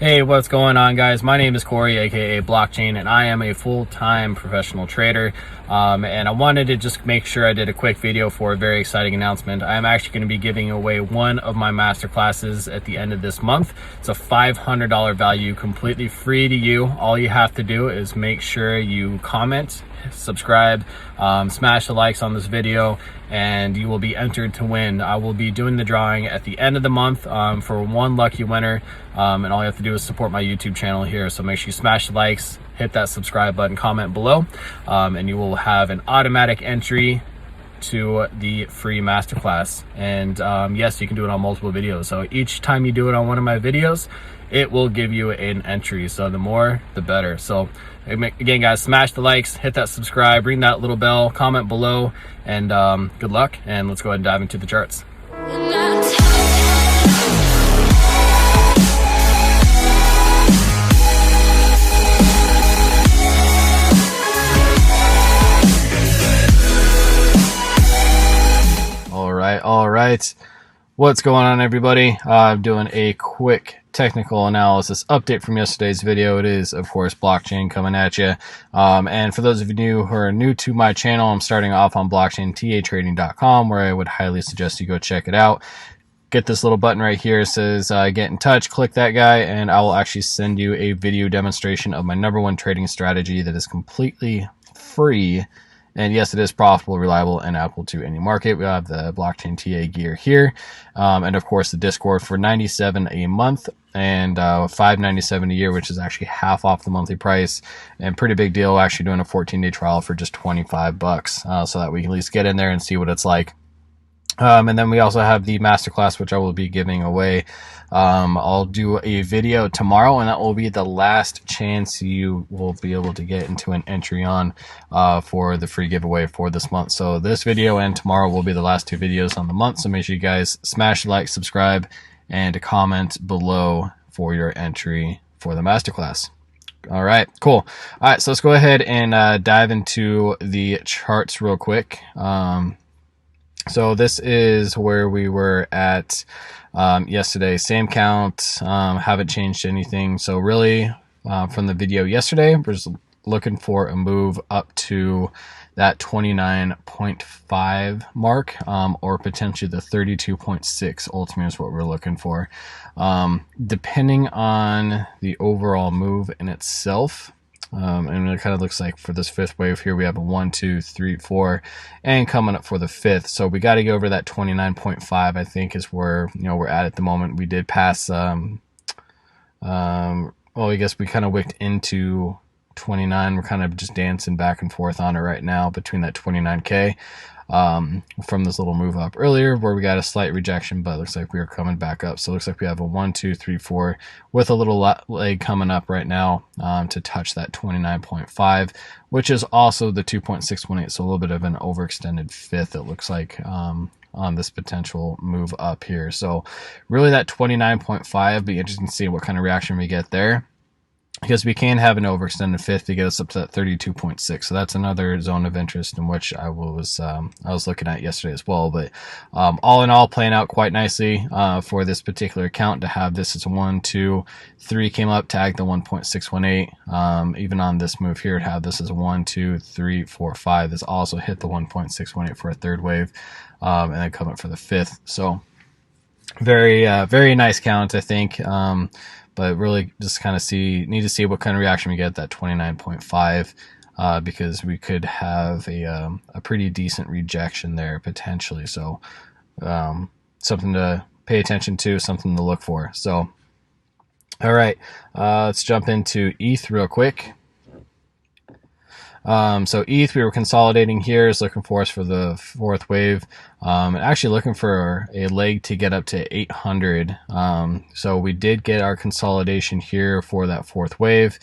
Hey, what's going on, guys? My name is Corey, aka Blockchain, and I am a full-time professional trader. And I wanted to just make sure I did a quick video for a very exciting announcement. I am actually going to be giving away one of my masterclasses at the end of this month. It's a $500 value, completely free to you. All you have to do is make sure you comment, subscribe, smash the likes on this video, and you will be entered to win. I will be doing the drawing at the end of the month for one lucky winner, and all you have to do is support my YouTube channel here. So make sure you smash the likes, hit that subscribe button, comment below, and you will have an automatic entry to the free masterclass. And yes, you can do it on multiple videos. So each time you do it on one of my videos, it will give you an entry. So the more, the better. So again, guys, smash the likes, hit that subscribe, ring that little bell, comment below, and good luck. And let's go ahead and dive into the charts. All right. What's going on, everybody? I'm doing a quick technical analysis update from yesterday's video. It is, of course, Blockchain coming at you. And for those of you who are new to my channel, I'm starting off on blockchaintrading.com, where I would highly suggest you go check it out. Get this little button right here. It says get in touch. Click that guy, and I will actually send you a video demonstration of my #1 trading strategy that is completely free. And yes, it is profitable, reliable, and applicable to any market. We have the blockchain TA gear here. And of course, the Discord for $97 a month and $597 a year, which is actually half off the monthly price. And pretty big deal, actually doing a 14-day trial for just 25 bucks, so that we can at least get in there and see what it's like. And then we also have the masterclass, which I will be giving away. I'll do a video tomorrow, and that will be the last chance you will be able to get into an entry on for the free giveaway for this month. So this video and tomorrow will be the last 2 videos on the month. So make sure you guys smash the like, subscribe, and comment below for your entry for the masterclass. All right, cool. All right, so let's go ahead and dive into the charts real quick. So this is where we were at yesterday. Same count, haven't changed anything. So really, from the video yesterday, we're just looking for a move up to that 29.5 mark, or potentially the 32.6 ultimate is what we're looking for. Depending on the overall move in itself, and it kind of looks like for this 5th wave here, we have a 1, 2, 3, 4, and coming up for the 5th. So we got to go over that 29.5, I think, is where we're at the moment. We did pass, well, I guess we kind of wicked into 29. We're kind of just dancing back and forth on it right now between that 29K. From this little move up earlier where we got a slight rejection, but it looks like we are coming back up. So it looks like we have a 1, 2, 3, 4 with a little leg coming up right now to touch that 29.5, which is also the 2.618. So a little bit of an overextended 5th, it looks like, on this potential move up here. So really that 29.5, be interesting to see what kind of reaction we get there, because we can have an overextended 5th to get us up to that 32.6. So that's another zone of interest in which I was looking at yesterday as well. But all in all, playing out quite nicely for this particular account to have this as a 1, 2, 3 came up, tagged the 1.618. Even on this move here, to have this as a 1, 2, 3, 4, 5. This also hit the 1.618 for a 3rd wave, and then come up for the 5th. So very nice count, I think. But really just kind of need to see what kind of reaction we get at that 29.5, because we could have a pretty decent rejection there potentially. So something to pay attention to, something to look for. So all right, let's jump into ETH real quick. So ETH, we were consolidating here, is looking for us for the 4th wave, and actually looking for a leg to get up to 800. So we did get our consolidation here for that 4th wave.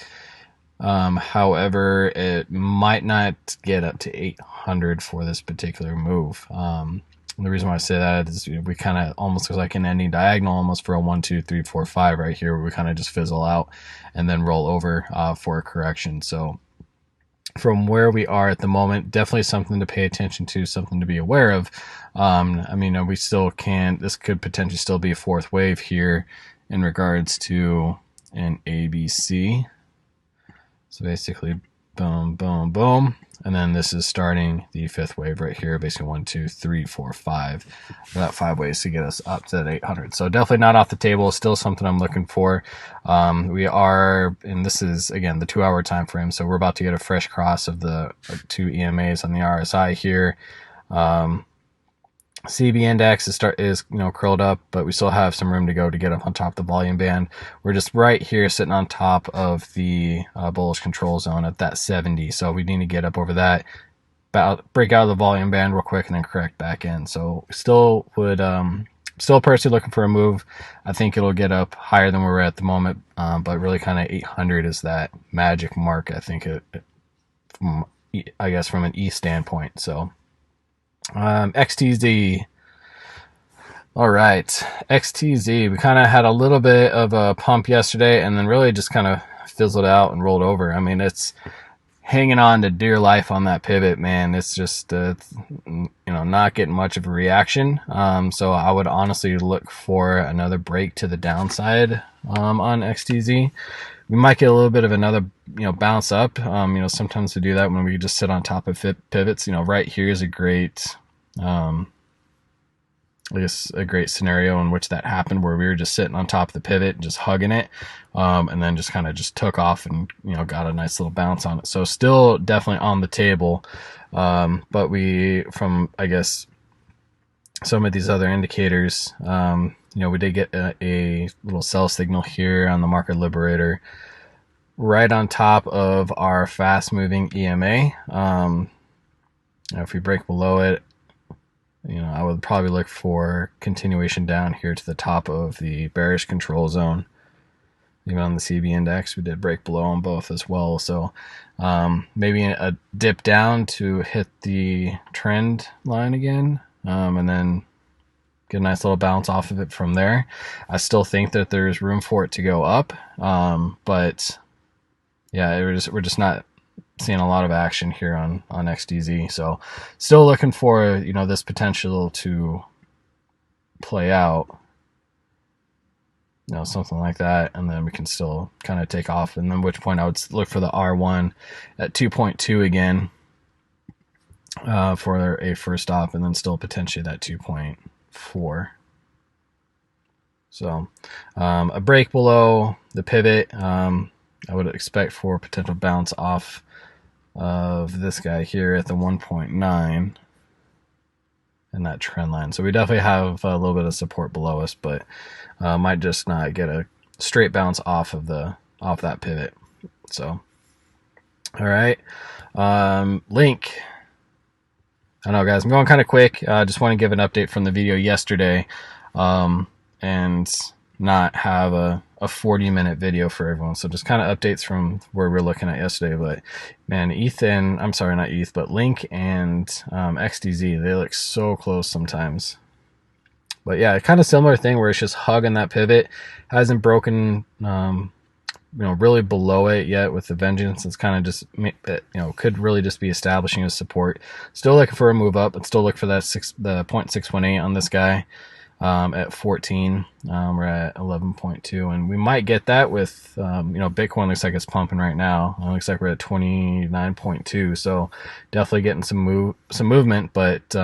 However, it might not get up to 800 for this particular move. The reason why I say that is we kind of almost look like an ending diagonal almost for a 1, 2, 3, 4, 5 right here, where we kind of just fizzle out and then roll over for a correction. So from where we are at the moment, definitely something to pay attention to, something to be aware of. I mean, we still this could potentially still be a 4th wave here in regards to in ABC. So basically, boom, boom, boom. And then this is starting the fifth wave right here. Basically 1, 2, 3, 4, 5. About 5 ways to get us up to that 800. So definitely not off the table. Still something I'm looking for. We are, and this is again the 2-hour time frame. So we're about to get a fresh cross of the 2 EMAs on the RSI here. CB index is curled up, but we still have some room to go to get up on top of the volume band. We're just right here sitting on top of the bullish control zone at that 70. So we need to get up over that, break out of the volume band real quick, and then correct back in. So still would still personally looking for a move. I think it'll get up higher than where we're at the moment, but really kind of 800 is that magic mark. I think from an E standpoint. So. XTZ. All right, XTZ. We kind of had a little bit of a pump yesterday, and then really just kind of fizzled out and rolled over. I mean, it's hanging on to dear life on that pivot, man. It's just not getting much of a reaction. So I would honestly look for another break to the downside on XTZ. We might get a little bit of another, bounce up. Sometimes we do that when we just sit on top of pivots. Right here is a great, a great scenario in which that happened, where we were just sitting on top of the pivot, just hugging it, and then just kind of just took off and got a nice little bounce on it. So still definitely on the table, but from some of these other indicators. We did get a little sell signal here on the market liberator right on top of our fast moving EMA. If we break below it, I would probably look for continuation down here to the top of the bearish control zone. Even on the CB index, we did break below on both as well. So maybe a dip down to hit the trend line again, and then get a nice little bounce off of it from there. I still think that there's room for it to go up, but yeah, we're just not seeing a lot of action here on XTZ. So still looking for this potential to play out, something like that, and then we can still kind of take off. And then which point I would look for the R1 at 2.2 again for a first stop, and then still potentially that 2.4. So a break below the pivot, I would expect for potential bounce off of this guy here at the 1.9 and that trend line. So we definitely have a little bit of support below us, but might just not get a straight bounce off that pivot. So all right, Link. I know, guys, I'm going kind of quick. Just want to give an update from the video yesterday, and not have a 40-minute video for everyone. So just kind of updates from where we're looking at yesterday. But man, Link and XTZ, they look so close sometimes. But yeah, kind of similar thing where it's just hugging that pivot, hasn't broken really below it yet with the vengeance. It's kind of just could really just be establishing a support. Still looking for a move up, but still look for that the 0.618 on this guy. At 14, we're at 11.2, and we might get that with Bitcoin looks like it's pumping right now. It looks like we're at 29.2, so definitely getting some movement. But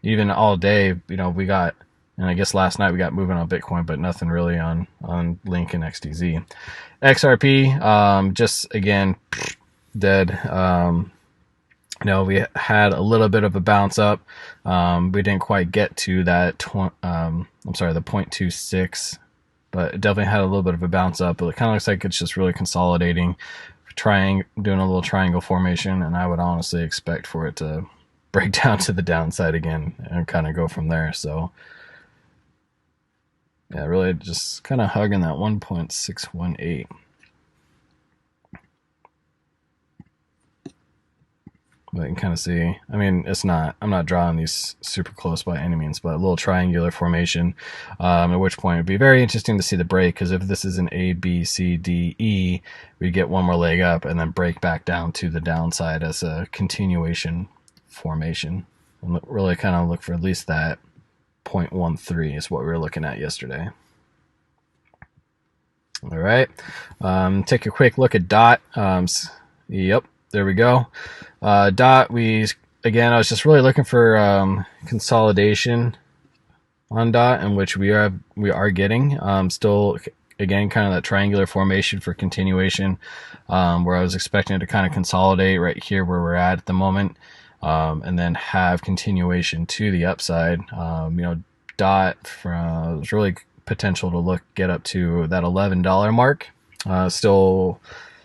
even all day, we got, and I guess last night we got movement on Bitcoin, but nothing really on Link and XTZ. XRP, just again dead. We had a little bit of a bounce up. We didn't quite get to that the 0.26, but it definitely had a little bit of a bounce up. But it kind of looks like it's just really consolidating, doing a little triangle formation, and I would honestly expect for it to break down to the downside again and kind of go from there. So yeah, really just kind of hugging that 1.618. But you can kind of see, I mean, I'm not drawing these super close by any means, but a little triangular formation, at which point it'd be very interesting to see the break, because if this is an A, B, C, D, E, we get one more leg up and then break back down to the downside as a continuation formation. And really kind of look for at least that 0.13 is what we were looking at yesterday. All right. Take a quick look at DOT. Yep, there we go. DOT, again, I was just really looking for consolidation on DOT, in which we are getting. Still, again, kind of that triangular formation for continuation, where I was expecting it to kind of consolidate right here where we're at the moment, and then have continuation to the upside. DOT was really potential to get up to that $11 mark.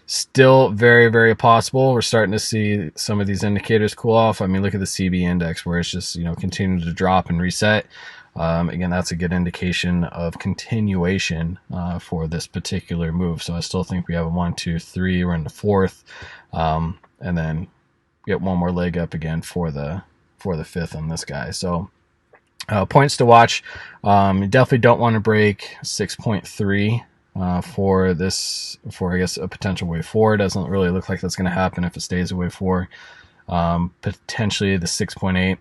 Still very, very possible. We're starting to see some of these indicators cool off. I mean, look at the CB index where it's just, continuing to drop and reset. Again, that's a good indication of continuation for this particular move. So I still think we have a 1, 2, 3. We're in the fourth, and then get one more leg up again for the fifth on this guy. So points to watch. You definitely don't want to break 6.3 for this, for I guess a potential wave 4. Doesn't really look like that's going to happen if it stays a wave 4. Potentially the 6.8.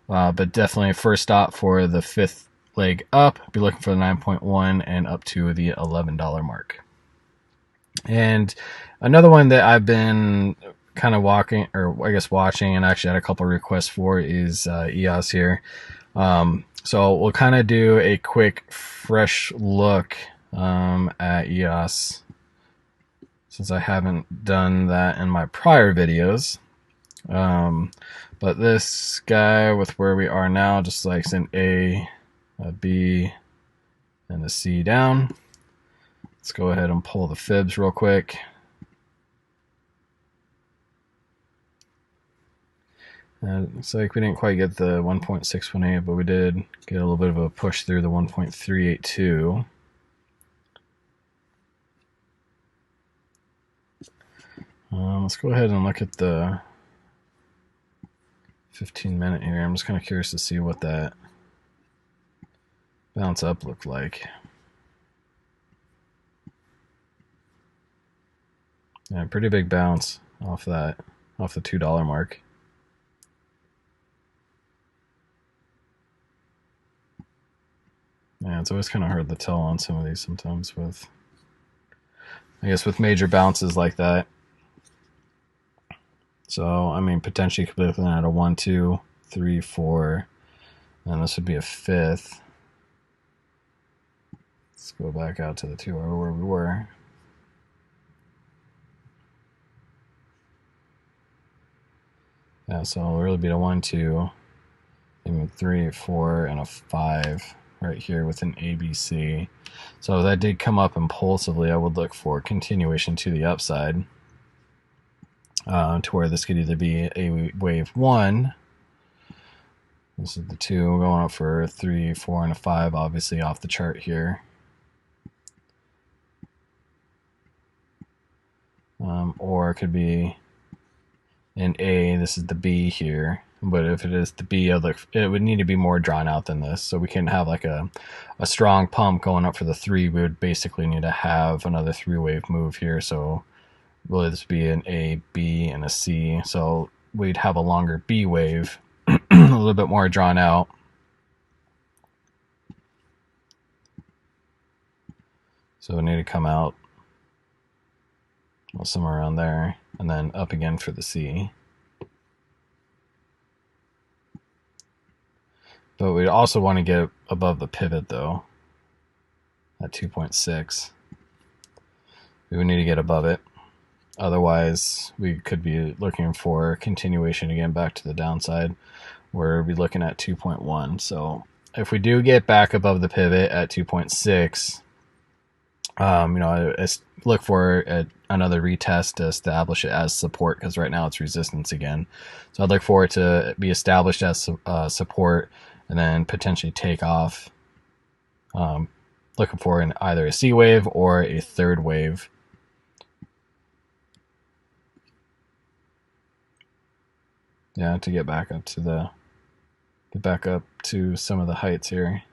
But definitely first stop for the fifth leg up. Be looking for the 9.1 and up to the $11 mark. And another one that I've been kind of watching, and actually had a couple requests for is EOS here. So we'll kind of do a quick fresh look at EOS, since I haven't done that in my prior videos. But this guy, with where we are now, just likes an A, a B, and a C down. Let's go ahead and pull the fibs real quick. And it looks like we didn't quite get the 1.618, but we did get a little bit of a push through the 1.382. Let's go ahead and look at the 15-minute here. I'm just kind of curious to see what that bounce up looked like. Yeah, pretty big bounce off the $2 mark. Yeah, it's always kind of hard to tell on some of these sometimes with, I guess, with major bounces like that. So, I mean, potentially could be looking at a 1, 2, 3, 4, and this would be a fifth. Let's go back out to the 2 hour where we were. Yeah, so it'll really be a 1, 2, maybe 3, 4, and a 5 right here with an ABC. So if that did come up impulsively, I would look for continuation to the upside, to where this could either be a wave 1. This is the 2. We're going up for 3, 4, and a 5, obviously off the chart here. Or it could be an A. This is the B here. But if it is the B, it would need to be more drawn out than this. So we can have like a strong pump going up for the 3. We would basically need to have another 3-wave move here. So really this would be an A, B, and a C. So we'd have a longer B wave, a little bit more drawn out. So we need to come out somewhere around there, and then up again for the C. But we also want to get above the pivot though, at 2.6. We would need to get above it. Otherwise, we could be looking for continuation again back to the downside, where we'd be looking at 2.1. So if we do get back above the pivot at 2.6, I look for another retest to establish it as support, because right now it's resistance again. So I'd look for it to be established as support, and then potentially take off. Looking for either a C wave or a third wave. Yeah, to get back up to some of the heights here.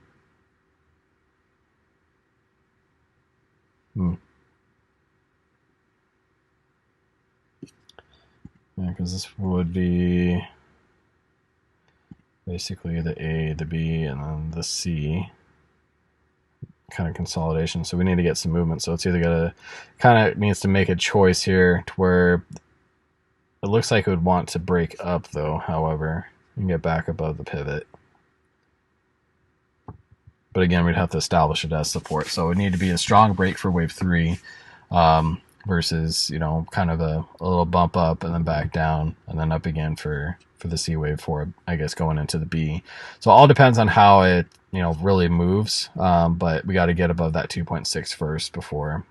Yeah, because this would be basically the A, the B, and then the C. kind of consolidation. So we need to get some movement. So it's either gonna kind of needs to make a choice here to where it looks like it would want to break up though. However, and get back above the pivot. But again, we'd have to establish it as support. So it would need to be a strong break for wave 3 versus, you know, kind of a little bump up and then back down and then up again for the C wave 4, I guess, going into the B. So it all depends on how it, you know, really moves. But we got to get above that 2.6 first before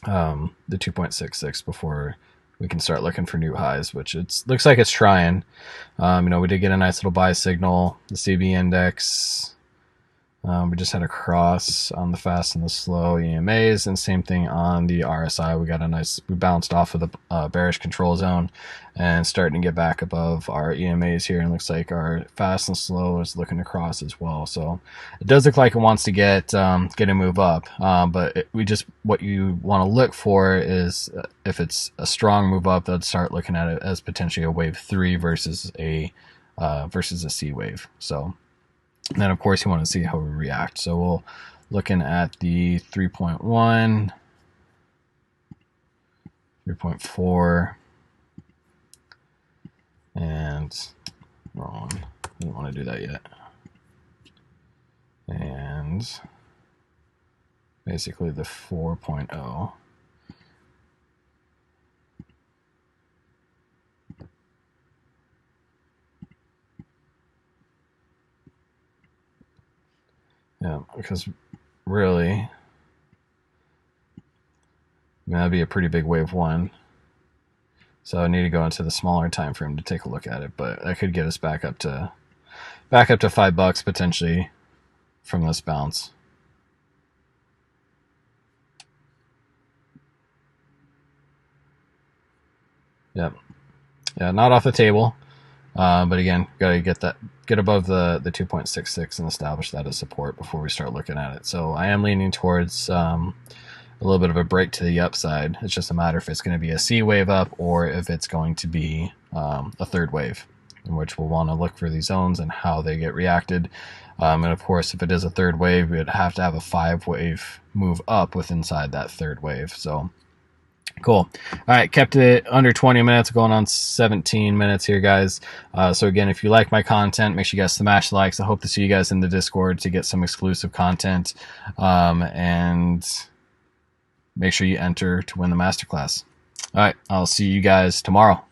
the 2.66 before we can start looking for new highs, which it looks like it's trying. You know, we did get a nice little buy signal. The CB index, we just had a cross on the fast and the slow EMAs, and same thing on the RSI. We bounced off of the bearish control zone and starting to get back above our EMAs here, and looks like our fast and slow is looking to cross as well. So it does look like it wants to get a move up, but what you want to look for is if it's a strong move up, then start looking at it as potentially a wave 3 versus a C wave. So. And then, of course, you want to see how we react. So we'll looking at the 3.1, 3.4, and wrong. Didn't want to do that yet. And basically the 4.0. Yeah, because really, that'd be a pretty big wave 1. So I need to go into the smaller time frame to take a look at it, but that could get us back up to $5 potentially from this bounce. Yep. Yeah, not off the table. But again, gotta get above the 2.66 and establish that as support before we start looking at it. So I am leaning towards a little bit of a break to the upside. It's just a matter if it's going to be a C wave up or if it's going to be a third wave, in which we'll want to look for these zones and how they get reacted. And of course, if it is a third wave, we'd have to have a 5-wave move up with inside that third wave. So. Cool. All right, kept it under 20 minutes, going on 17 minutes here, guys. So again, if you like my content, make sure you guys smash the likes. I hope to see you guys in the Discord to get some exclusive content, and make sure you enter to win the masterclass. All right, I'll see you guys tomorrow.